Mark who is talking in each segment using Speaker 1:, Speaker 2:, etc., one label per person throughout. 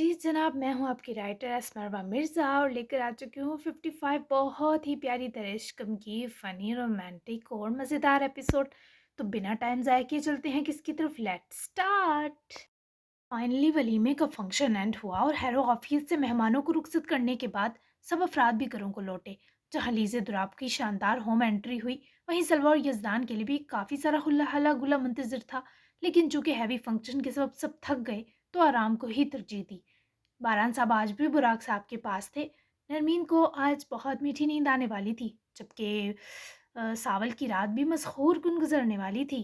Speaker 1: जी जनाब, मैं हूँ आपकी राइटर असमरवा मिर्ज़ा और लेकर आ चुकी हूँ 55 बहुत ही प्यारी दरिश्कम की फ़नी रोमांटिक और मज़ेदार एपिसोड। तो बिना टाइम ज़ाया किए चलते हैं किसकी तरफ, लेट्स स्टार्ट। फाइनली वलीमे का फंक्शन एंड हुआ और हैरो ऑफिस से मेहमानों को रुखसत करने के बाद सब अफराद भी घरों को लौटे। जहाँ लीजे दुराब की शानदार होम एंट्री हुई, वहीं सलवा और यजदान के लिए भी काफ़ी सारा हुल्ला हल्ला गुल्ला मुंतजर था। लेकिन चूंकि हैवी फंक्शन के सबब सब थक गए, तो आराम को ही तरजीह दी। बारान साहब आज भी बुराक साहब के पास थे। नरमीन को आज बहुत मीठी नींद आने वाली थी, जबकि सावल की रात भी मसहूर गुन गुजरने वाली थी।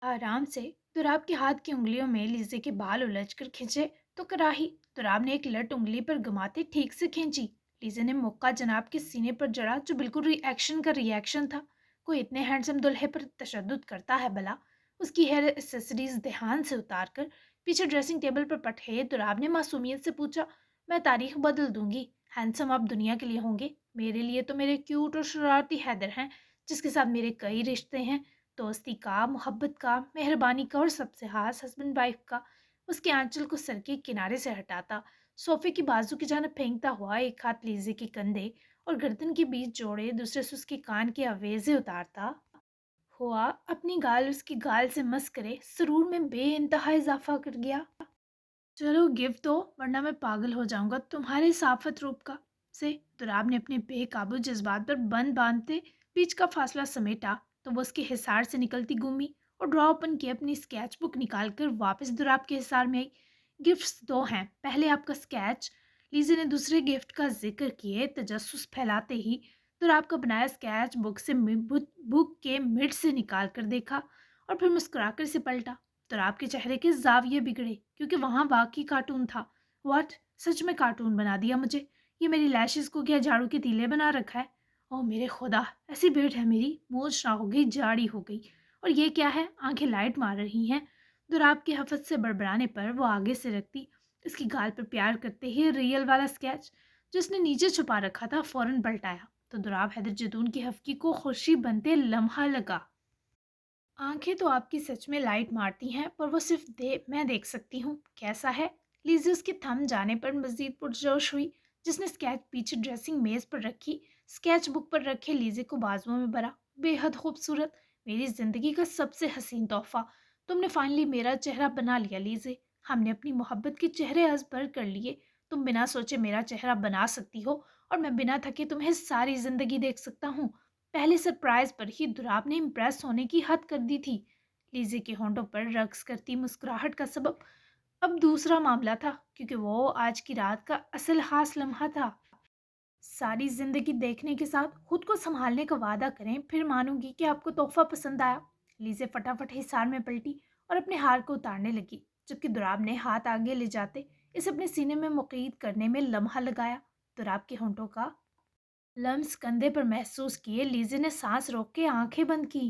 Speaker 1: आराम से दुराब के हाथ की उंगलियों में लीजे के बाल उलझकर खींचे तो कराही। दुराब ने एक लट उंगली पर घुमाते ठीक से खींची। लीजे ने मुक्का जनाब के सीने पर जड़ा, जो बिल्कुल रिएक्शन का रिएक्शन था। कोई इतने हैंडसम दुल्हे पर तशद्दुद करता है भला। उसकी हेयर एसेसरीज ध्यान से उतार कर पीछे ड्रेसिंग टेबल पर पठे दुराब ने मासूमियत से पूछा, मैं तारीख बदल दूंगी। हैंडसम आप दुनिया के लिए होंगे, मेरे लिए तो मेरे क्यूट और शरारती हैदर हैं, जिसके साथ मेरे कई रिश्ते हैं, दोस्ती का, मोहब्बत का, मेहरबानी का और सबसे खास हस्बैंड वाइफ का। उसके आंचल को सर के किनारे से हटाता, सोफे की बाजू की जाने फेंकता हुआ एक हाथ लीजे के कंधे और गर्दन के बीच जोड़े, दूसरे से उसके कान के आवेजे उतारता हुआ अपनी गाल उसकी गाल से मस करे सुरूर में बे इंतहा इजाफा कर गया। चलो गिफ्ट दो, वरना मैं पागल हो जाऊंगा तुम्हारे साफत रूप का से। दुराब ने अपने बेकाबू जज्बात पर बंद बांधते बीच का फासला समेटा, तो वो उसके हिसार से निकलती घूमी और ड्रॉ ओपन की अपनी स्केच बुक निकालकर वापस दुराब के हिसार में आई। गिफ्ट्स दो हैं, पहले आपका स्केच। लीजे ने दूसरे गिफ्ट का जिक्र किए तजस्सुस फैलाते ही दुराब का बनाया स्केच बुक के मिड से निकाल कर देखा और फिर मुस्कुराकर से पलटा। तो आपके चेहरे के जाविये बिगड़े, क्योंकि वहां वाकई कार्टून था। व्हाट, सच में कार्टून बना दिया मुझे? ये मेरी लैशेस को क्या झाड़ू के तीले बना रखा है? ओह मेरे खुदा, ऐसी बेट है मेरी, मूछ ना हो गई, जाड़ी हो गई। और ये क्या है, आंखें लाइट मार रही हैं। दुराब के हफत से बड़बड़ाने पर वो आगे से रखती, इसकी गाल पर प्यार करते ही रियल वाला स्केच जिसने नीचे छुपा रखा था फौरन पलटाया। तो दुराब हैदर जदून की हफ्की को खुशी बनते लम्हा लगा। आंखें तो आपकी सच में लाइट मारती हैं, पर वो सिर्फ मैं देख सकती हूँ। कैसा है? लीजी उसके थम जाने पर मजीद पुरजोश हुई, जिसने स्केच पीछे ड्रेसिंग मेज पर रखी, स्केच बुक पर रखे लीजे को बाजुओं में भरा। बेहद खूबसूरत, मेरी जिंदगी का सबसे हसीन तोहफा। तुमने फाइनली मेरा चेहरा बना लिया लीजे। हमने अपनी मोहब्बत के चेहरे अजबर कर लिए। तुम बिना सोचे मेरा चेहरा बना सकती हो, और मैं बिना थके तुम्हें सारी जिंदगी देख सकता हूँ। पहले सरप्राइज पर ही दुराब ने इम्प्रेस होने की हद कर दी थी। लीजे के होंठों पर रक्स करती मुस्कुराहट का सबब अब दूसरा मामला था, क्योंकि वो आज की रात का असल खास लम्हा था। सारी जिंदगी देखने के साथ खुद को संभालने का वादा करें, फिर मानूंगी कि आपको तोहफा पसंद आया। लीजे फटाफट हिसार में पलटी और अपने हार को उतारने लगी, जबकि दुराब ने हाथ आगे ले जाते इसे अपने सीने में मुक़य्यद करने में लम्हा लगाया। दुराब के होंठों का लम्स कंधे पर महसूस किए लीजे ने सांस रोक के आंखें बंद की।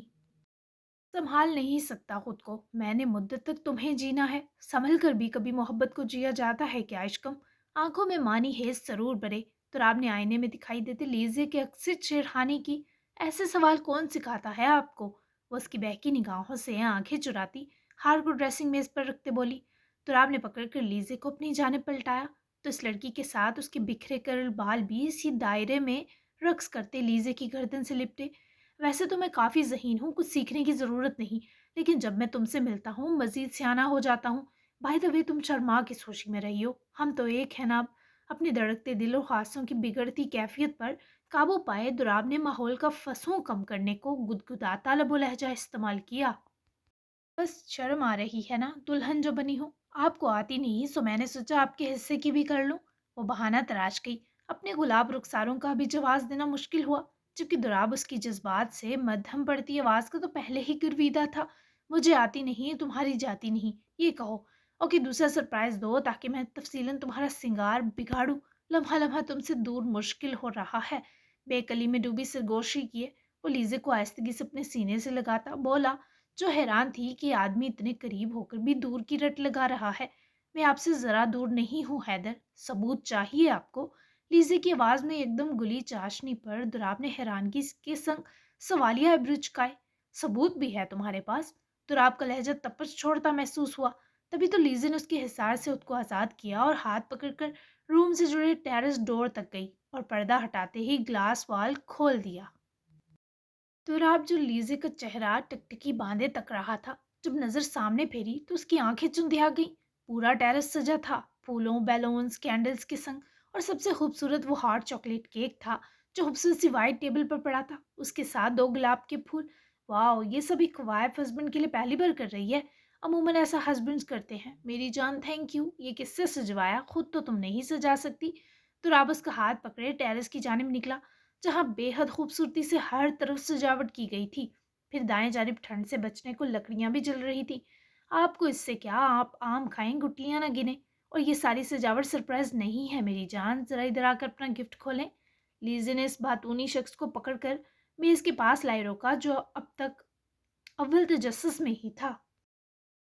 Speaker 1: संभाल नहीं सकता खुद को, मैंने मुद्दत तक तुम्हें जीना है। संभल कर भी कभी मोहब्बत को जिया जाता है क्या इश्कम? आंखों में मानी हेज जरूर बरे। तुराब ने आईने में दिखाई देते लीजे के अक्सर छेड़खानी की। ऐसे सवाल कौन सिखाता है आपको? वो उसकी बहकी निगाहों से आंखें चुराती हार को ड्रेसिंग मेज पर रखते बोली। तुराब ने पकड़कर लीजे को अपनी जानिब पलटाया, तो इस लड़की के साथ उसके बिखरे करल बाल भी इसी दायरे में रक्स करते लीजे की गर्दन से लिपटे। वैसे तो मैं काफ़ी ज़हीन हूँ, कुछ सीखने की ज़रूरत नहीं, लेकिन जब मैं तुमसे मिलता हूँ मज़ीद सियाना हो जाता हूँ। बाय द वे, तुम शर्मा किस खुशी में रही हो? हम तो एक हैं ना अब। अपने धड़कते दिल और ख्वाहिशों की बिगड़ती कैफियत पर काबू पाए दुराब ने माहौल का फसों कम करने को गुदगुदाता लबो लहजा इस्तेमाल किया। बस शर्म आ रही है ना, दुल्हन जो बनी हो। आपको आती नहीं, सो मैंने सोचा आपके हिस्से की भी कर लूं। वो बहाना तराश गई। अपने गुलाब रुखसारों का भी जवाब देना मुश्किल हुआ, जबकि दुराब उसकी जज्बात से मध्यम पड़ती आवाज का तो पहले ही गिरवीदा था। मुझे आती नहीं, तुम्हारी जाती नहीं, ये कहो। ओके, दूसरा सरप्राइज दो ताकि मैं तफसीलन तुम्हारा सिंगार बिगाड़ू। लम्हा लम्हा तुमसे दूर मुश्किल हो रहा है। बेकली में डूबी सरगोशी किए वो लीजे को आहिस्तगी से अपने सीने से लगाता बोला, जो हैरान थी कि आदमी इतने करीब होकर भी दूर की रट लगा रहा है। मैं आपसे जरा दूर नहीं हूँ हैदर, सबूत चाहिए आपको? लीजे की आवाज में एकदम गुली चाशनी पर दुराब ने हैरानगी के संग सवालिया ब्रुच चुकाए। सबूत भी है तुम्हारे पास? दुराब का लहजा तपश छोड़ता महसूस हुआ। تبھی تو لیزے نے اس کے حصار سے خود کو آزاد کیا اور ہاتھ پکڑ کر روم سے جڑے ٹیرس ڈور تک گئی اور پردہ ہٹاتے ہی گلاس وال کھول دیا۔ تو رات جو لیزے کا چہرہ ٹکٹکی باندھے تک رہا تھا، جب نظر سامنے پھیری تو اس کی آنکھیں چندیا گئیں۔ پورا ٹیرس سجا تھا پھولوں، بیلونز، کینڈلز کے سنگ، اور سب سے خوبصورت وہ ہارٹ چاکلیٹ کیک تھا جو خوبصورت سی وائٹ ٹیبل پر پڑا تھا، اس کے ساتھ دو گلاب کے پھول۔ واؤ، یہ سب ایک وائف ہسبینڈ کے لیے پہلی بار کر رہی ہے۔ عموماً ایسا ہسبینڈز کرتے ہیں۔ میری جان تھینک یو، یہ کس سے سجوایا؟ خود تو تم نہیں سجا سکتی۔ تو راب اس کا ہاتھ پکڑے ٹیرس کی جانب نکلا، جہاں بے حد خوبصورتی سے ہر طرف سجاوٹ کی گئی تھی۔ پھر دائیں جانب ٹھنڈ سے بچنے کو لکڑیاں بھی جل رہی تھی۔ آپ کو اس سے کیا، آپ آم کھائیں گٹلیاں نہ گنے۔ اور یہ ساری سجاوٹ سرپرائز نہیں ہے میری جان، ذرا ادھر آ کر اپنا گفٹ کھولیں۔ لیزے نے اس باتونی شخص کو پکڑ کر میز کے پاس لائے روکا، جو اب تک اول تجسس میں ہی تھا۔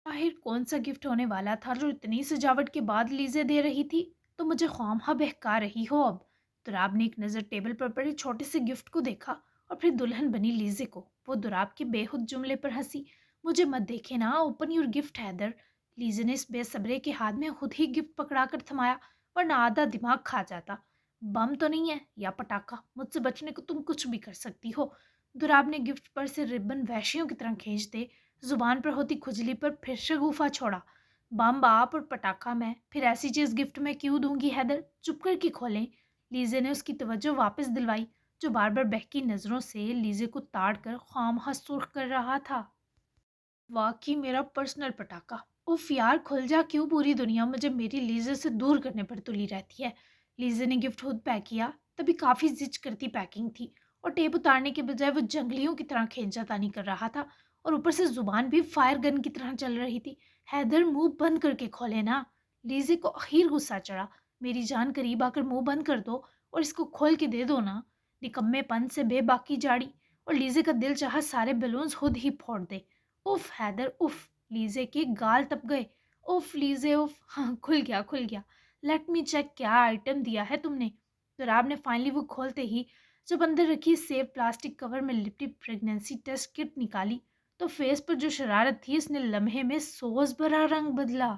Speaker 1: آخر کون سا گفٹ ہونے والا تھا جو اتنی سجاوٹ کے بعد لیزے دے رہی تھی؟ تو مجھے خواہاں بہکا رہی ہو اب۔ دراب نے ایک نظر ٹیبل پر پڑے چھوٹے سے گفٹ کو دیکھا اور پھر دلہن بنی لیزے کو۔ وہ دراب کے بے خود جملے پر ہنسی۔ مجھے مت دیکھے نا، اوپن یور گفٹ حیدر۔ لیزے نے اس بے صبرے کے ہاتھ میں خود ہی گفٹ پکڑا کر تھمایا، ورنہ آدھا دماغ کھا جاتا۔ بم تو نہیں ہے یا پٹاخہ؟ مجھ سے بچنے کو تم کچھ بھی کر سکتی ہو۔ دراب نے گفٹ پر سے ربن وحشیوں کی طرح کھینچ دے زبان پر ہوتی کھجلی پر پھر شگوفہ چھوڑا۔ بم باپ اور پٹاخہ میں، پھر ایسی چیز گفٹ میں کیوں دوں گی حیدر؟ چپ کر کے کھولیں۔ لیزے نے اس کی توجہ واپس دلوائی، جو بار بار بہکی نظروں سے لیزے کو تاڑ کر خواہ سرخ کر رہا تھا۔ واقعی میرا پرسنل پٹاخہ۔ اف یار کھل جا، کیوں پوری دنیا مجھے میری لیزے سے دور کرنے پر تلی رہتی ہے؟ لیزے نے گفٹ خود پیک کیا، تبھی کافی زچ کرتی پیکنگ تھی، اور ٹیپ اتارنے کے بجائے وہ جنگلیوں کی طرح کھینچا تانی کر رہا تھا، اور اوپر سے زبان بھی فائر گن کی طرح چل رہی تھی۔ حیدر منہ بند کر کے کھولے نا۔ لیزے کو اخیر غصہ چڑھا۔ میری جان قریب آ کر منہ بند کر دو اور اس کو کھول کے دے دو نا۔ نکمے پن سے بے باکی جاڑی، اور لیزے کا دل چاہا سارے بیلونز خود ہی پھوڑ دے۔ اف حیدر اف، لیزے کے گال تپ گئے۔ اف لیزے اف، ہاں کھل گیا کھل گیا۔ لیٹ می چیک، کیا آئٹم دیا ہے تم نے؟ دراب نے فائنلی وہ کھولتے ہی جب اندر رکھی سیف پلاسٹک کور میں لپٹی پریگنینسی ٹیسٹ کٹ نکالی تو فیس پر جو شرارت تھی اس نے لمحے میں سوز بھرا رنگ بدلا۔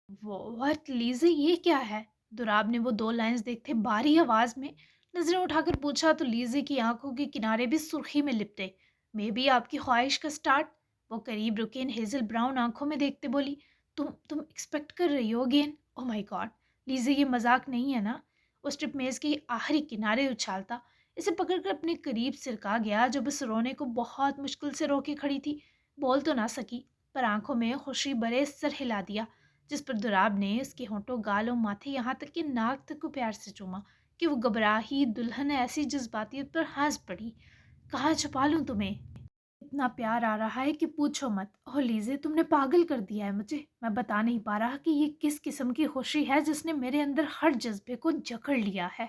Speaker 1: واٹ لیزے، یہ کیا ہے؟ دراب نے وہ دو لائنز دیکھتے بھاری آواز میں نظریں اٹھا کر پوچھا تو لیزے کی آنکھوں کے کنارے بھی سرخی میں لپٹے۔ مے بی آپ کی خواہش کا سٹارٹ؟ وہ قریب رکے ان ہیزل براؤن آنکھوں میں دیکھتے بولی۔ تم ایکسپیکٹ کر رہی ہو اگین؟ او مائی گاڈ لیزے، یہ مذاق نہیں ہے نا؟ وہ اسٹرپ میز کے آخری کنارے اچھالتا اسے پکڑ کر اپنے قریب سرکا گیا، جو بس رونے کو بہت مشکل سے روکے کھڑی تھی۔ بول تو نہ سکی، پر آنکھوں میں خوشی برے سر ہلا دیا، جس پر دراب نے اس کے ہونٹوں، گالوں، ماتھے، یہاں تک کہ ناک تک کو پیار سے چوما کہ وہ گھبراہی دلہن ایسی جذباتیت پر ہنس پڑی۔ کہاں چھپا لوں تمہیں؟ اتنا پیار آ رہا ہے کہ پوچھو مت۔ اوہ لیزے، تم نے پاگل کر دیا ہے مجھے۔ میں بتا نہیں پا رہا کہ یہ کس قسم کی خوشی ہے جس نے میرے اندر ہر جذبے کو جکڑ لیا ہے۔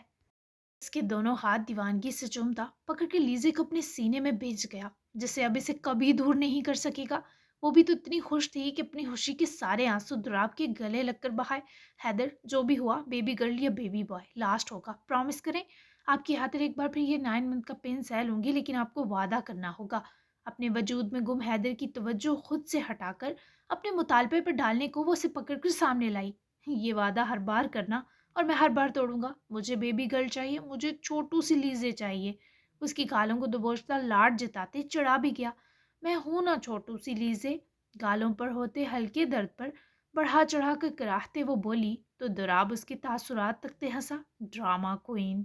Speaker 1: اس کے دونوں ہاتھ دیوانگی سے چومتا پکڑ کے لیزے کو اپنے سینے میں بھیج گیا، جسے اب اسے کبھی دور نہیں کر سکے گا۔ وہ بھی تو اتنی خوش تھی کہ اپنی خوشی کے سارے آنسو دراب کے گلے لگ کر بہائے۔ حیدر، جو بھی ہوا، بیبی گرل یا بیبی بوائے لاسٹ ہوگا، پرومس کریں؟ آپ کی خاطر ایک بار پھر یہ 9 منتھ کا پین سہ لوں گی، لیکن آپ کو وعدہ کرنا ہوگا اپنے وجود میں گم حیدر کی توجہ خود سے ہٹا کر اپنے مطالبے پر ڈالنے کو وہ اسے پکڑ کر سامنے لائی۔ یہ وعدہ ہر بار کرنا اور میں ہر بار توڑوں گا۔ مجھے بیبی گرل چاہیے، مجھے چھوٹو سی لیزے چاہیے۔ اس کی گالوں کو دبوچتا لاڈ جتاتے چڑھا بھی گیا۔ میں ہوں نا چھوٹو سی لیزے؟ گالوں پر ہوتے ہلکے درد پر بڑھا چڑھا کر کراہتے وہ بولی تو دراب اس کے تاثرات تکتے ہنسا۔ Drama queen.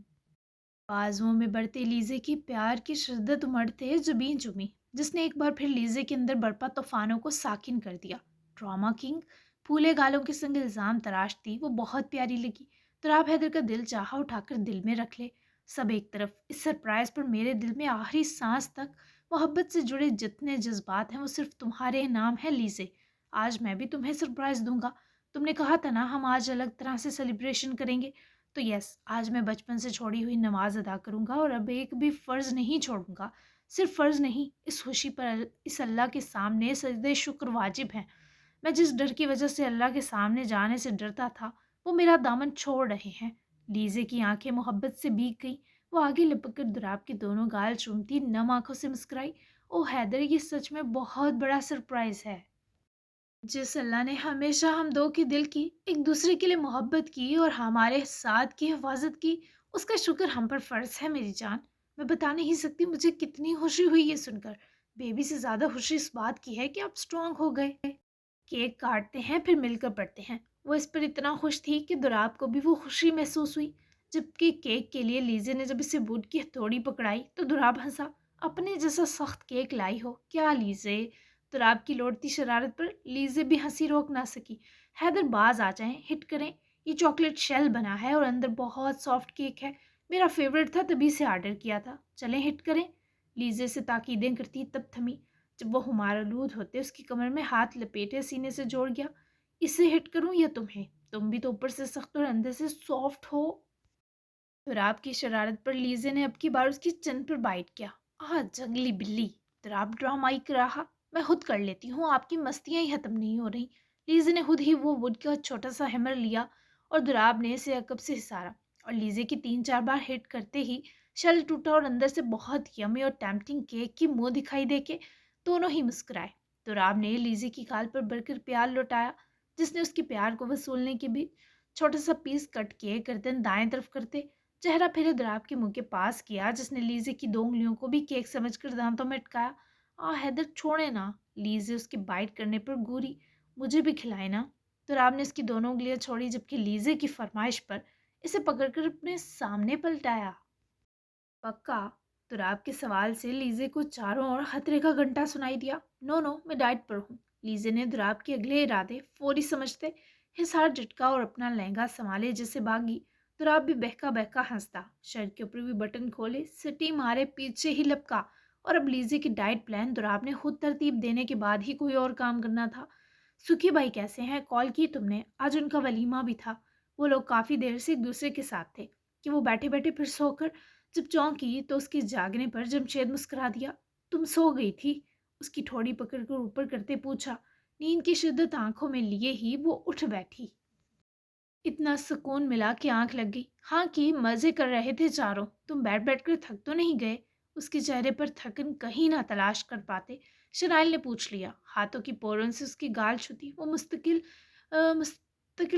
Speaker 1: بازوؤں میں بڑھتے لیزے کی پیار کی شدت امڑتے زبیں چمی، جس نے ایک بار پھر لیزے کے اندر برپا طوفانوں کو ساکن کر دیا۔ Drama king? پھولے گالوں کے سنگ الزام تراشتی وہ بہت پیاری لگی۔ دراب حیدر کا دل چاہا اٹھا کر دل میں رکھ لے۔ سب ایک طرف، اس سرپرائز پر میرے دل میں آخری سانس تک محبت سے جڑے جتنے جذبات ہیں وہ صرف تمہارے نام ہے لیزے۔ آج میں بھی تمہیں سرپرائز دوں گا۔ تم نے کہا تھا نا ہم آج الگ طرح سے سیلیبریشن کریں گے، تو یس، آج میں بچپن سے چھوڑی ہوئی نماز ادا کروں گا اور اب ایک بھی فرض نہیں چھوڑوں گا۔ صرف فرض نہیں، اس خوشی پر اس اللہ کے سامنے سجدہ شکر واجب ہے۔ میں جس ڈر کی وجہ سے اللہ کے سامنے جانے سے ڈرتا تھا وہ میرا دامن چھوڑ رہے ہیں۔ لیزے کی آنکھیں محبت سے بھیگ گئی۔ وہ آگے لپک کر دراب کے دونوں گال چومتی نم آنکھوں سے مسکرائی۔ او حیدر، یہ سچ میں بہت بڑا سرپرائز ہے۔ जिस अल्लाह ने हमेशा हम दो के दिल की एक दूसरे के लिए मोहब्बत की और हमारे साथ की हिफाजत की, उसका शुक्र हम पर फ़र्ज़ है मेरी जान। मैं बता नहीं सकती मुझे कितनी खुशी हुई ये सुनकर। बेबी से ज़्यादा खुशी इस बात की है कि आप स्ट्रांग हो गए। केक काटते हैं फिर मिलकर पढ़ते हैं। वो इस पर इतना खुश थी कि दुराब को भी वो खुशी महसूस हुई। जबकि केक के लिए लीजे ने जब इसे वुड की हथौड़ी पकड़ाई तो दुराब हंसा। अपने जैसा सख्त केक लाई हो क्या लीजे? दुराब की लौटती शरारत पर लीजे भी हंसी रोक ना सकी। हैदर बाज आ जाएं, हिट करें। ये चॉकलेट शेल बना है और अंदर बहुत सॉफ्ट केक है। मेरा फेवरेट था तभी से ऑर्डर किया था, चलें हिट करें। लीजे से ताकीदें करती तब थमी जब वो हुमायूं होते उसकी कमर में हाथ लपेटे सीने से जोड़ गया। इसे हिट करूं या तुम्हें? तुम भी तो ऊपर से सख्त और अंदर से सॉफ्ट हो। तुराब की शरारत पर लीजे ने अब की बार उसकी चंद पर बाइट किया। जंगली बिल्ली! तुराब ड्रामाई कर रहा। मैं खुद कर लेती हूँ, आपकी मस्तियां ही खत्म नहीं हो रही। लीजे ने खुद ही वो वुड का छोटा सा हैमर लिया और दुराब ने इसे अकब से हिसारा और लीजे की 3-4 बार हिट करते ही शेल टूटा और अंदर से बहुत यमी और टेम्पटिंग केक की मुंह दिखाई देके दोनों ही मुस्कुराए। तुराब ने लीजे की खाल पर बढ़कर प्यार लौटाया, जिसने उसके प्यार को वसूलने के भी छोटा सा पीस कट किए गर्दन दाएं तरफ करते चेहरा फिर दुराब के मुंह के पास किया, जिसने लीजे की 2 उंगलियों को भी केक समझकर दांतों में अटकाया। हैदर छोड़े ना। लीजे उसकी बाइट करने पर घूरी। मुझे भी खिलाए ना। तुराब ने उसकी 2 उंगलियां छोड़ी जबकि लीजे की फरमाइश पर इसे पकड़कर अपने सामने पलटाया। पक्का? तुराब के सवाल से लीजे को चारों ओर खतरे का घंटा सुनाई दिया। नो नो, मैं डाइट पर हूँ। लीजे ने दुराब के अगले इरादे फौरी समझते हिसार झटका और अपना लहंगा संभाले जैसे भागी। दुराब भी बहका बहका हंसता, शर्ट के ऊपर भी बटन खोले, सिटी मारे पीछे ही लपका। और अब लीजे की डाइट प्लान दुराब ने खुद तरतीब देने के बाद ही कोई और काम करना था। सुखी भाई कैसे हैं? कॉल की तुमने? आज उनका वलीमा भी था। वो लोग काफी देर से एक दूसरे के साथ थे कि वो बैठे बैठे फिर सोकर जब चौंकी तो उसके जागने पर जमशेद मुस्कुरा दिया। तुम सो गई थी? उसकी ठोड़ी पकड़कर ऊपर करते पूछा। नींद की शिद्दत आंखों में लिए ही वो उठ बैठी। इतना सुकून मिला कि आंख लग गई। हाँ की मजे कर रहे थे चारों। तुम बैठ बैठ कर थक तो नहीं गए? उसके चेहरे पर थकन कहीं ना तलाश कर पाते शनाइल ने पूछ लिया। हाथों की पोरों से उसकी गाल छुती वो मुस्तकिल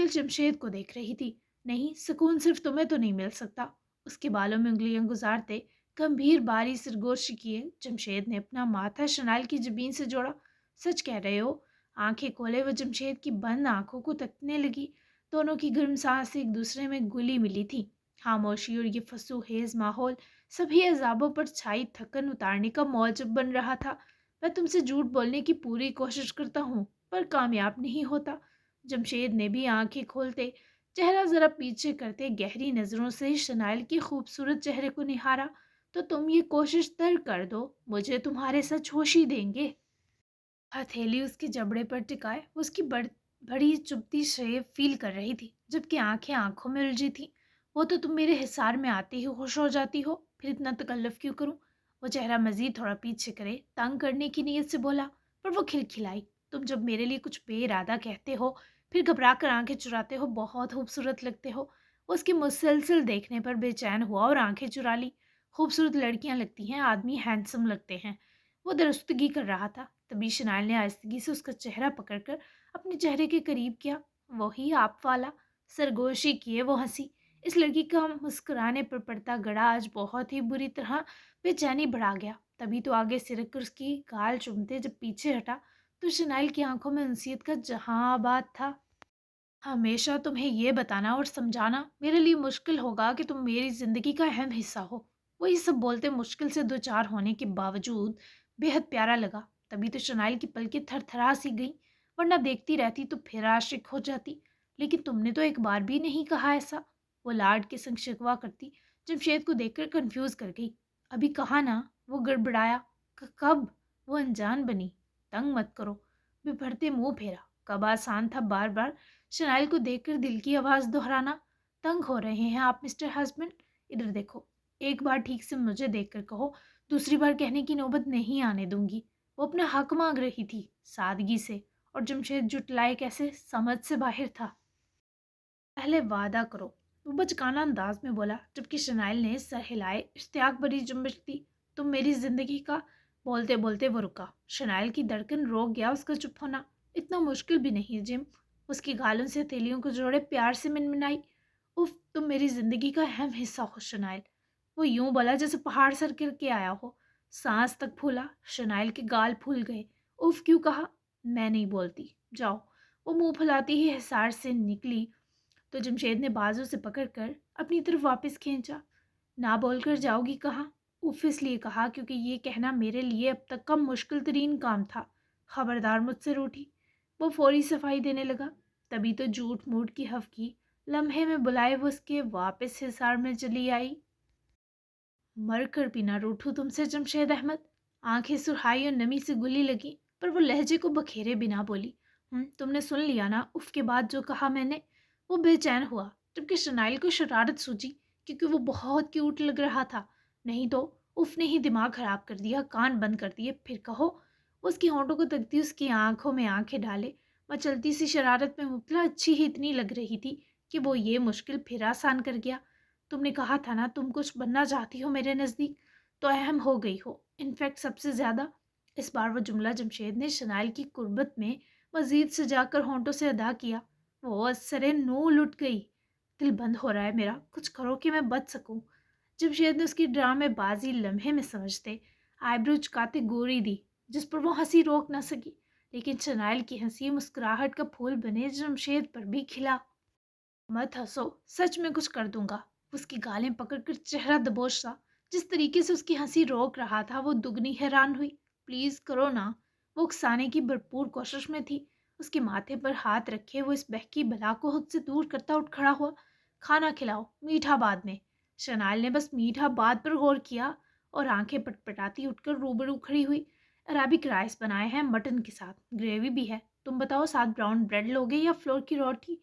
Speaker 1: जमशेद को देख रही थी। नहीं, सुकून सिर्फ तुम्हें तो नहीं मिल सकता। उसके बालों में उंगलियां गुजारते गंभीर बारी सरगोशी किए जमशेद ने अपना माथा शनाइल की जबीन से जोड़ा। सच कह रहे हो? आंखें खोले वो जमशेद की बंद आंखों को तकने लगी। दोनों की गर्म सांस एक दूसरे में घुली मिली थी। खामोशी और ये फसूहेज माहौल सभी अजाबों पर छाई थकन उतारने का मौजब बन रहा था। मैं तुमसे झूठ बोलने की पूरी कोशिश करता हूँ पर कामयाब नहीं होता। जमशेद ने भी आंखें खोलते चेहरा जरा पीछे करते गहरी नजरों से शनाइल के खूबसूरत चेहरे को निहारा। तो तुम ये कोशिश तर कर दो, मुझे तुम्हारे सच होश ही देंगे। हथेली उसके जबड़े पर टिकाए वो उसकी बड़ी चुभती शेव फील कर रही थी जबकि आंखें आंखों में उलझी थी। वो तो तुम मेरे हिसार में आती ही खुश हो जाती हो, फिर इतना तकल्लुफ क्यों करूं? वो चेहरा मजीद थोड़ा पीछे करे तंग करने की नीयत से बोला। पर वो खिलखिलाई। तुम जब मेरे लिए कुछ बेइरादा कहते हो फिर घबरा कर आंखें चुराते हो, बहुत खूबसूरत लगते हो। वो उसके मुसलसल देखने पर बेचैन हुआ और आंखें चुरा ली। खूबसूरत लड़कियां लगती हैं, आदमी हैंडसम लगते हैं। वो दरस्तगी कर रहा था तभी शनाइल ने आहिस्तगी से उसका चेहरा पकड़कर अपने चेहरे के करीब किया। वही आप वाला। सरगोशी किए वो हंसी। इस लड़की का मुस्कुराने पर पड़ता गड़ा आज बहुत ही बुरी तरह बेचैनी बढ़ा गया। तभी तो आगे सिरक कर उसकी गाल चूमते जब पीछे हटा तो शनाइल की आंखों में उनसीयत का जहां आबाद था। हमेशा तुम्हें ये बताना और समझाना मेरे लिए मुश्किल होगा कि तुम मेरी जिंदगी का अहम हिस्सा हो। वो ये सब बोलते मुश्किल से दो चार होने के बावजूद बेहद प्यारा लगा। तभी तो शनाइल की पलकें थरथरा सी गई, वरना देखती रहती तो फिर आशिक हो जाती। लेकिन तुमने तो एक बार भी नहीं कहा ऐसा। वो लाड के संग शिकवा करती जमशेद को देखकर कंफ्यूज कर गई। अभी कहा ना? वो गड़बड़ाया। कब? वो अनजान बनी। तंग मत करो। बिभरते मुंह फेरा। कब आसान था बार बार शनाइल को देखकर दिल की आवाज दोहराना। तंग हो रहे हैं आप मिस्टर हस्बैंड? इधर देखो। एक बार ठीक से मुझे देखकर कहो, दूसरी बार कहने की नौबत नहीं आने दूंगी। वो अपना हक मांग रही थी सादगी से और जमशेद जुटलाए कैसे समझ से बाहर था। पहले वादा करो, वो बचकाना अंदाज में बोला जबकि शनाइल ने सर हिलाए इश्तियाक भरी जुम्बिश दी। तुम मेरी जिंदगी का। बोलते बोलते वो रुका। शनाइल की धड़कन रोक गया उसका चुप होना। اتنا مشکل بھی نہیں جم۔ اس کی گالوں سے ہتھیلیوں کو جوڑے پیار سے منمنائی۔ اف، تم میری زندگی کا اہم حصہ ہو شنائل۔ وہ یوں بولا جیسے پہاڑ سر کر کے آیا ہو۔ سانس تک پھولا۔ شنائل کے گال پھول گئے۔ اف کیوں کہا؟ میں نہیں بولتی، جاؤ۔ وہ منہ پھلاتی ہی حصار سے نکلی تو جمشید نے بازو سے پکڑ کر اپنی طرف واپس کھینچا۔ نہ بول کر جاؤ گی کہاں؟ اف اس لیے کہا کیونکہ یہ کہنا میرے لیے اب تک کا مشکل ترین کام تھا۔ خبردار مجھ سے روٹھی۔ وہ فوری صفائی دینے لگا۔ تبھی تو جھوٹ موٹ کی ہفکی لمحے میں بلائے وہ اس کے واپس حصار میں چلی آئی۔ مر کر بھی نہ روٹھوں تم سے جمشید احمد۔ آنکھیں سرخائی اور نمی سے گلی لگی، پر وہ لہجے کو بکھیرے بنا بولی۔ تم نے سن لیا نا اف کے بعد جو کہا میں نے؟ وہ بے چین ہوا، جبکہ شنائل کو شرارت سوچی کیونکہ وہ بہت کیوٹ لگ رہا تھا۔ نہیں تو اف نے ہی دماغ خراب کر دیا، کان بند کر دیے، پھر کہو۔ اس کی ہونٹوں کو تکتی اس کی آنکھوں میں آنکھیں ڈالے وہ چلتی سی شرارت میں مبتلا اچھی ہی اتنی لگ رہی تھی کہ وہ یہ مشکل پھر آسان کر گیا۔ تم نے کہا تھا نا تم کچھ بننا چاہتی ہو میرے نزدیک، تو اہم ہو گئی ہو، انفیکٹ سب سے زیادہ۔ اس بار وہ جملہ جمشید نے شنائل کی قربت میں مزید سجا کر ہونٹوں سے ادا کیا۔ وہ سرے نو لٹ گئی۔ دل بند ہو رہا ہے میرا، کچھ کرو کہ میں بچ سکوں۔ جمشید نے اس کی ڈرامے بازی لمحے میں سمجھتے آئی چکاتے گوری دی، جس پر وہ ہنسی روک نہ سکی، لیکن شنائل کی ہنسی مسکراہٹ کا پھول بنے جمشید پر بھی کھلا۔ مت ہنسو، سچ میں کچھ کر دوں گا۔ اس کی گالیں پکڑ کر چہرہ دبوچ سا جس طریقے سے اس کی ہنسی روک رہا تھا وہ دگنی حیران ہوئی۔ پلیز کرو نا۔ وہ اکسانے کی بھرپور کوشش میں تھی۔ اس کے ماتھے پر ہاتھ رکھے وہ اس بہکی بلا کو خود سے دور کرتا اٹھ کھڑا ہوا۔ کھانا کھلاؤ، میٹھا بعد میں۔ شنائل نے بس میٹھا بعد پر غور کیا اور آنکھیں پٹپٹاتی اٹھ کر روبرو کھڑی ہوئی۔ عربک رائس بنائے ہیں مٹن کے ساتھ، گریوی بھی ہے۔ تم بتاؤ ساتھ براؤن بریڈ لوگے یا فلور کی روٹی؟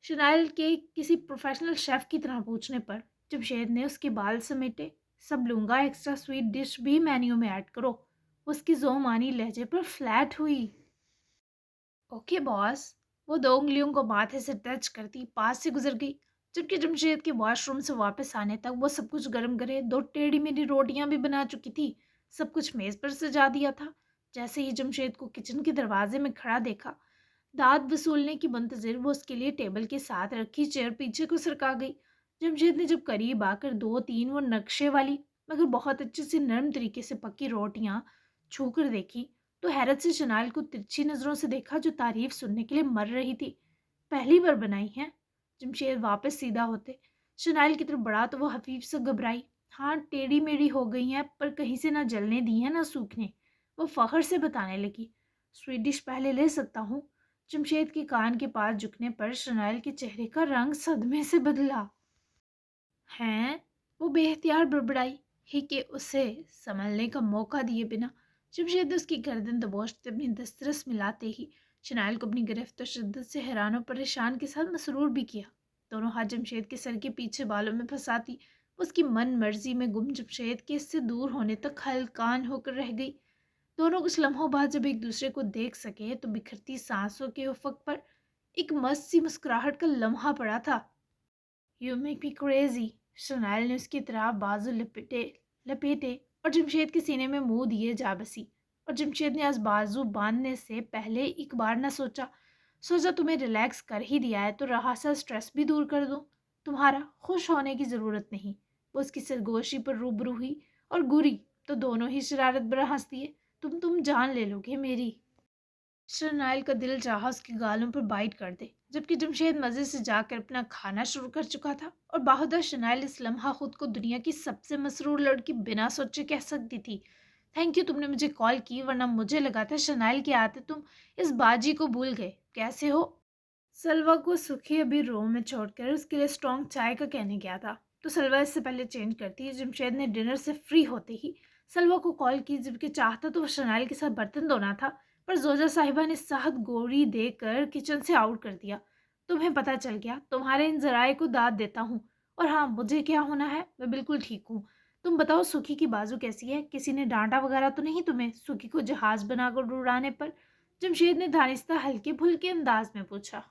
Speaker 1: شنائل کے کسی پروفیشنل شیف کی طرح پوچھنے پر جمشید نے اس کے بال سمیٹے۔ سب لوں گا، ایکسٹرا سویٹ ڈش بھی مینیو میں ایڈ کرو۔ اس کی زومانی لہجے پر فلیٹ ہوئی۔ اوکے باس۔ وہ دو انگلیوں کو ماتھے سے ٹچ کرتی پاس سے گزر گئی، جبکہ جمشید کے واش روم سے واپس آنے تک وہ سب کچھ گرم کرے دو ٹیڑھی میڑھی روٹیاں بھی بنا چکی تھی۔ سب کچھ میز پر سجا دیا تھا۔ جیسے ہی جمشید کو کچن کے دروازے میں کھڑا دیکھا، داد وصولنے کی منتظر وہ اس کے لیے ٹیبل کے ساتھ رکھی چیئر پیچھے کو سرکا گئی۔ جمشید نے جب قریب آ کر دو تین وہ نقشے والی مگر بہت اچھے سے نرم طریقے سے پکی روٹیاں چھو کر دیکھی تو حیرت سے شنائل کو ترچھی نظروں سے دیکھا جو تعریف سننے کے لیے مر رہی تھی۔ پہلی بار بنائی ہیں؟ جمشید واپس سیدھا ہوتے شنائل کی طرف بڑھا تو وہ حفیف سے گھبرائی۔ ہاں ٹیڑھی میڑھی ہو گئی ہیں، پر کہیں سے نہ جلنے دی ہیں نہ سوکھنے۔ وہ فخر سے بتانے لگی۔ سویٹ ڈش پہلے لے سکتا ہوں؟ جمشید کے کان کے پاس جھکنے پر شنائل کے چہرے کا رنگ صدمے سے بدلا۔ ہیں؟ وہ بے اختیار بڑبڑائی ہی کہ اسے سنبھلنے کا موقع دیے بنا جمشید نے اس کی گردن دبوچتے اپنی دسترس ملاتے ہی شنائل کو اپنی گرفت و شدت سے حیران و پریشان کے ساتھ مسرور بھی کیا۔ دونوں ہاتھ جمشید کے سر کے پیچھے بالوں میں پھنساتی اس کی من مرضی میں گم جمشید کے اس سے دور ہونے تک ہلکان ہو کر رہ گئی۔ دونوں کچھ لمحوں بعد جب ایک دوسرے کو دیکھ سکے تو بکھرتی سانسوں کے افق پر ایک مست سی مسکراہٹ کا لمحہ پڑا تھا۔ You make me crazy. Shanail نے اس کی طرح بازو لپیٹے اور جمشید کے سینے میں منہ دیے جا بسی، اور جمشید نے آج بازو باندھنے سے پہلے ایک بار نہ سوچا تمہیں ریلیکس کر ہی دیا ہے تو رہا سا اسٹریس بھی دور کر دوں۔ تمہارا خوش ہونے کی ضرورت نہیں۔ وہ اس کی سرگوشی پر روبرو ہوئی اور گری تو دونوں ہی شرارت برا ہنس دیے۔ تم جان لے لو گے میری۔ شرنائل کا دل چاہا اس کی گالوں پر بائٹ کر دے، جبکہ جمشید مزے سے جا کر اپنا کھانا شروع کر چکا تھا، اور باہدہ شرنائل اس لمحہ خود کو دنیا کی سب سے مسرور لڑکی بنا سوچے کہہ سکتی تھی۔ تھینک یو تم نے مجھے کال کی، ورنہ مجھے لگا تھا شرنائل کے آتے تم اس باجی کو بھول گئے۔ کیسے ہو؟ سلوا کو سکھی ابھی روم میں چھوڑ کر اس کے لیے اسٹرانگ چائے کا کہنے گیا تھا، تو سلوا اس سے پہلے چینج کرتی جمشید نے ڈنر سے فری ہوتے ہی سلوا کو کال کی، جبکہ چاہتا تو وہ شرنائل کے ساتھ برتن دھونا تھا، پر زوجہ صاحبہ نے سخت گوری دے کر کچن سے آؤٹ کر دیا۔ تمہیں پتہ چل گیا، تمہارے ان ذرائع کو داد دیتا ہوں، اور ہاں مجھے کیا ہونا ہے، میں بالکل ٹھیک ہوں۔ تم بتاؤ سکھی کی بازو کیسی ہے؟ کسی نے ڈانٹا وغیرہ تو نہیں تمہیں سکھی کو جہاز بنا کر اڑانے پر؟ جمشید نے دانستہ ہلکے پھلکے انداز میں پوچھا،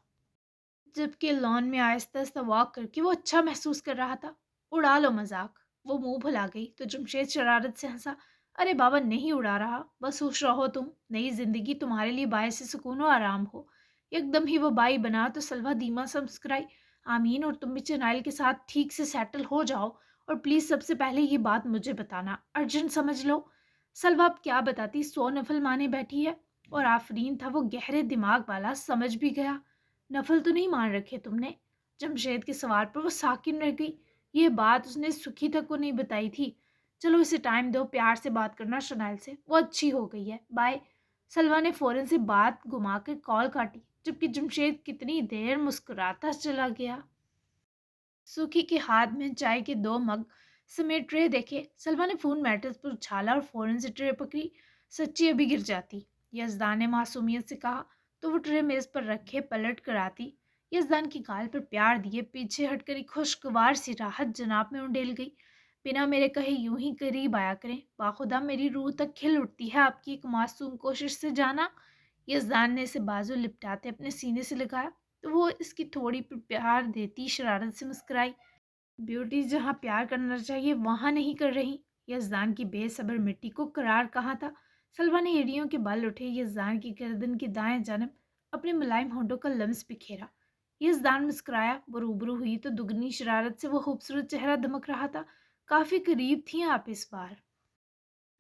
Speaker 1: جبکہ لان میں آہستہ آہستہ واک کر کے وہ اچھا محسوس کر رہا تھا۔ اڑا لو مذاق۔ وہ منہ بھلا گئی تو جمشید شرارت سے ہنسا۔ अरे बाबा नहीं उड़ा रहा, बस खुश रहो तुम, नई ज़िंदगी तुम्हारे लिए बायस सुकून और आराम हो। एकदम ही वो बाई बना तो सलवा धीमा सा मुस्कुराई। आमीन, और तुम भी चनाइल के साथ ठीक से सेटल हो जाओ, और प्लीज़ सबसे पहले ये बात मुझे बताना, अर्जेंट समझ लो। सलवा अब क्या बताती, सौ नफल माने बैठी है। और आफरीन था वो गहरे दिमाग वाला, समझ भी गया। नफल तो नहीं मान रखे तुमने? जमशेद के सवाल पर वो साकिन रह गई। ये बात उसने सुखी तक को नहीं बताई थी। चलो इसे टाइम दो, प्यार से बात करना शनाइल से, वो अच्छी हो गई है, बाय। सलवा ने फौरन से बात घुमाकर कॉल काटी, जबकि जमशेद कितनी देर मुस्कुराता चला गया। सुखी के हाथ में चाय के दो मग समेत ट्रे देखे, सलमा ने फोन मैट्रेस पर उछाला और फौरन से ट्रे पकड़ी। सच्ची अभी गिर जाती, यजदान ने मासूमियत से कहा, तो वो ट्रे मेज पर रखे पलट कर आती। यजदान की गाल पर प्यार दिए पीछे हटकर एक खुशगवार सी राहत जनाब में उंडेल गई। बिना मेरे कहे यूं ही करीब आया करें, बाखुदा मेरी रूह तक खिल उठती है आपकी एक मासूम कोशिश से जाना। यजदान ने इसे बाजू लिपटाते अपने सीने से लगाया, तो वो इसकी थोड़ी पर प्यार देती शरारत से मुस्कुराई। ब्यूटी जहाँ प्यार करना चाहिए वहाँ नहीं कर रही। यजदान की बेसब्र मिट्टी को करार कहाँ था। सलवा ने एड़ियों के बल उठे यजदान की गर्दन की दाएं जानब अपने मुलायम होंठों का लम्स बिखेरा। यजदान मुस्कुराया, वो रूबरू हुई तो दुगनी शरारत से वो खूबसूरत चेहरा दमक रहा था। काफी करीब थी आप इस बार।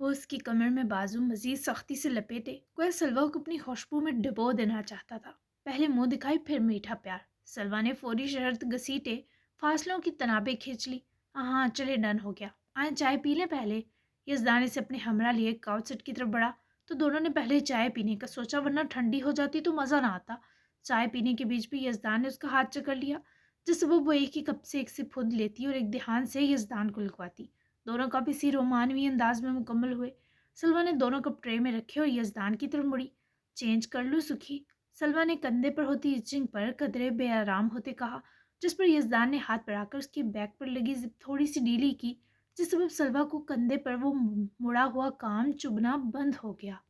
Speaker 1: वो उसकी कमर में बाजू मजीद सख्ती से लपेटे, गोया सलवा को अपनी खुशबू में डुबो देना चाहता था। पहले मुंह दिखाई फिर मीठा प्यार। सलवा ने फौरी शर्त घसीटे फासलों की तनाबे खींच ली। हाँ चले, डन हो गया, आए चाय पी लें पहले। यजदान से अपने हमरा लिए काउच सेट की तरफ बढ़ा, तो दोनों ने पहले चाय पीने का सोचा, वरना ठंडी हो जाती तो मज़ा ना आता। चाय पीने के बीच भी यजदान ने उसका हाथ चकर लिया, जिस वो एक ही कप से एक सिप खुद लेती और एक ध्यान से यजदान को लगवाती। दोनों कप इसी रोमानवी अंदाज में मुकम्मल हुए। सलवा ने दोनों कप ट्रे में रखे और यजदान की तरफ मुड़ी। चेंज कर लूँ सुखी? सलवा ने कंधे पर होती इचिंग पर कदरे बेआराम होते कहा, जिस पर यजदान ने हाथ बढ़ाकर उसकी बैक पर लगी जिप थोड़ी सी ढीली की, जिस सबब सलवा को कंधे पर वो मुड़ा हुआ काम चुभना बंद हो गया।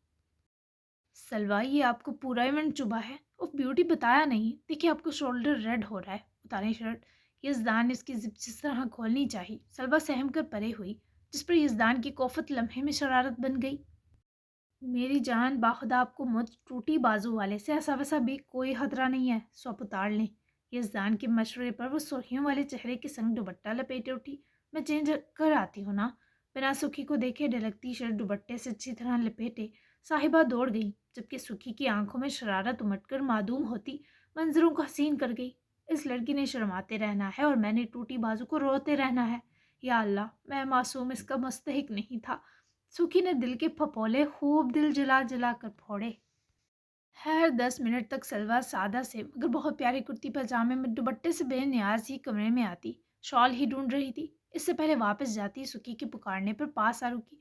Speaker 1: सलवा, ये आपको पूरा इवेंट चुभा है? उफ ब्यूटी, बताया नहीं, देखिए आपको शोल्डर रेड हो रहा है, उतारें शर्ट। यजदान ने उसकी जिप जिस तरह खोलनी चाहिए, सलवा सहम कर परे हुई, जिस पर यजदान की कोफत लम्हे में शरारत बन गई। मेरी जान, बाखुदा आपको मुझ टूटी बाजू वाले से ऐसा वैसा भी कोई खतरा नहीं है, सौंप उतार लें। यजदान के मशवरे पर वो सुर्खियों वाले चेहरे के संग दुपट्टा लपेटे उठी। मैं चेंज कर आती हूँ ना। बिना सुखी को देखे ढलकती शर्ट दुपट्टे से अच्छी तरह लपेटे साहिबा दौड़ गई, जबकि सुखी की आंखों में शरारत उमटकर मादूम होती मंजरों को हसीन कर गई। इस लड़की ने शर्माते रहना है और मैंने टूटी बाजू को रोते रहना है। या अल्लाह, मैं मासूम इसका मुस्तहिक नहीं था। सुखी ने दिल के फपोले खूब दिल जला जला कर फोड़े। खैर 10 मिनट तक सलवा सादा से मगर बहुत प्यारी कुर्ती पजामे में दुपट्टे से बेनियाज ही कमरे में आती। शॉल ही ढूंढ रही थी, इससे पहले वापस जाती सुखी के पुकारने पर पास आ रुकी।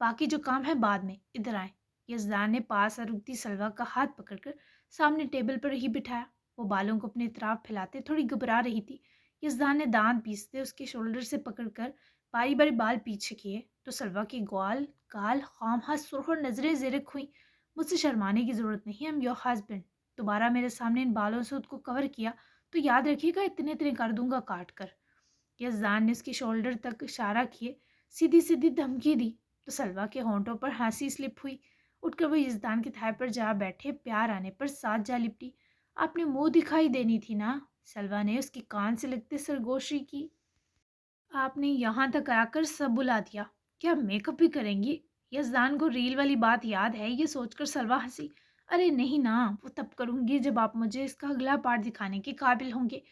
Speaker 1: बाकी जो काम है बाद में, इधर आए। यजदान ने पास आ रुकती सलवा का हाथ पकड़कर सामने टेबल पर ही बिठाया। वो बालों को अपनी तरफ फैलाते थोड़ी घबरा रही थी। यजदान ने दांत पीसते उसके शोल्डर से पकड़कर बारी बारी बाल पीछे किए, तो सलवा की ग्वाल गाल खामखा सुर्ख और नजरें ज़ेरक हुई। मुझसे शर्माने की ज़रूरत नहीं, आई एम योर हस्बैंड। दोबारा मेरे सामने इन बालों से उसको कवर किया तो याद रखिएगा, इतने इतने कर दूंगा काट कर। यजदान ने उसकी शोल्डर तक इशारा किए, सीधी सीधी धमकी दी, तो सलवा के होंठों पर हंसी स्लिप हुई। उठकर वो यजदान के थाई पर जा बैठे, प्यार आने पर साथ जा लिपटी। आपने मुंह दिखाई देनी थी ना? सलवा ने उसकी कान से लगते सरगोशी की। आपने यहाँ तक आकर सब बुला दिया, क्या मेकअप भी करेंगी? यजदान को रील वाली बात याद है, ये सोचकर सलवा हंसी। अरे नहीं ना, वो तब करूँगी जब आप मुझे इसका अगला पार्ट दिखाने के काबिल होंगे।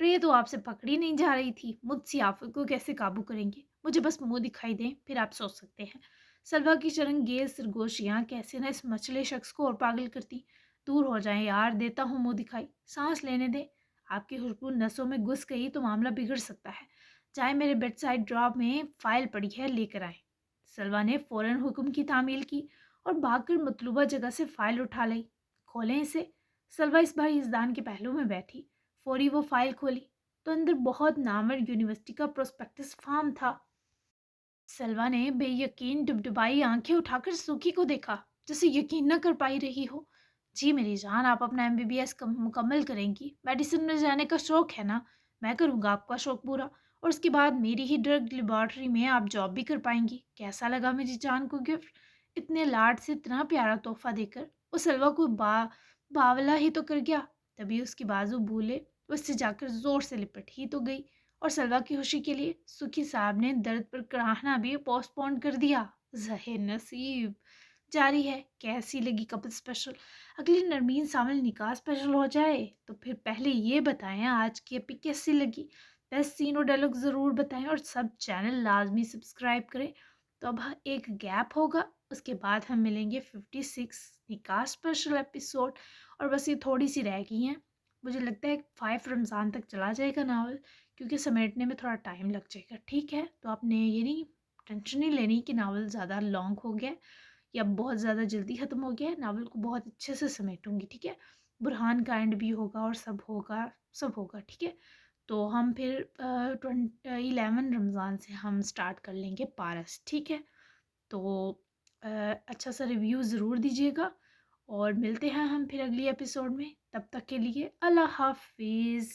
Speaker 1: ट्रे तो आपसे पकड़ी नहीं जा रही थी, मुझसे आप को कैसे काबू करेंगे? मुझे बस मुंह दिखाई दें, फिर आप सोच सकते हैं। सलवा की शर्मगेज सरगोशियाँ कैसे न इस मछले शख्स को और पागल करती। दूर हो जाएं यार, देता हूँ मुंह दिखाई, सांस लेने दें। आपकी खुशबू नसों में घुस गई तो मामला बिगड़ सकता है। चाहे मेरे बेड साइड ड्रॉर में फाइल पड़ी है, लेकर आए। सलवा ने फौरन हुक्म की तामील की और भागकर मतलूबा जगह से फाइल उठा ली। खोलें इसे। सलवा इस बार यजदान के पहलू में बैठी। फौरी वो फाइल खोली तो अंदर बहुत नामवर यूनिवर्सिटी का प्रोस्पेक्टस फॉर्म था। सलवा ने बेयकीन डुबडुबाई आंखें उठाकर सुखी को देखा, जैसे यकीन न कर पाई रही हो। जी मेरी जान, आप अपना एमबीबीएस मुकम्मल करेंगी, मेडिसिन में जाने का शौक है ना? मैं करूँगा आपका शौक पूरा। اور اس کے بعد میری ہی ڈرگ لیبارٹری میں آپ جاب بھی کر پائیں گی۔ کیسا لگا میری جان کو گفٹ؟ اتنے لاڈ سے اتنا پیارا تحفہ دے کر وہ سلوا کو باولا ہی تو کر گیا۔ تبھی اس کی بازو بھولے وہ اس سے جا کر زور سے لپٹ ہی تو گئی، اور سلوا کی خوشی کے لیے سکھی صاحب نے درد پر کراہنا بھی پوسٹ پون کر دیا۔ ظاہر نصیب جاری ہے۔ کیسی لگی کپل اسپیشل؟ اگلی نرمین سامل نکاح اسپیشل ہو جائے تو پھر پہلے یہ بتائیں آج کی اپی کیسی لگی؟ بیسٹ سین اور ڈائلاگ ضرور بتائیں، اور سب چینل لازمی سبسکرائب کریں۔ تو اب ایک گیپ ہوگا، اس کے بعد ہم ملیں گے 56 نکاح اسپیشل ایپیسوڈ، اور بس یہ تھوڑی سی رہ گئی ہیں۔ مجھے لگتا ہے 5 رمضان تک چلا جائے گا ناول، کیونکہ سمیٹنے میں تھوڑا ٹائم لگ جائے گا، ٹھیک ہے؟ تو آپ نے یہ نہیں ٹینشن نہیں لینی کہ ناول زیادہ لانگ ہو گیا یا بہت زیادہ جلدی ختم ہو گیا ہے۔ ناول کو بہت اچھے سے سمیٹوں گی، ٹھیک ہے؟ برہان کا اینڈ بھی ہوگا اور سب ہوگا، ٹھیک ہے؟ تو ہم پھر 11 رمضان سے ہم سٹارٹ کر لیں گے پارس، ٹھیک ہے؟ تو اچھا سا ریویو ضرور دیجیے گا، اور ملتے ہیں ہم پھر اگلی ایپیسوڈ میں۔ تب تک کے لیے اللہ حافظ۔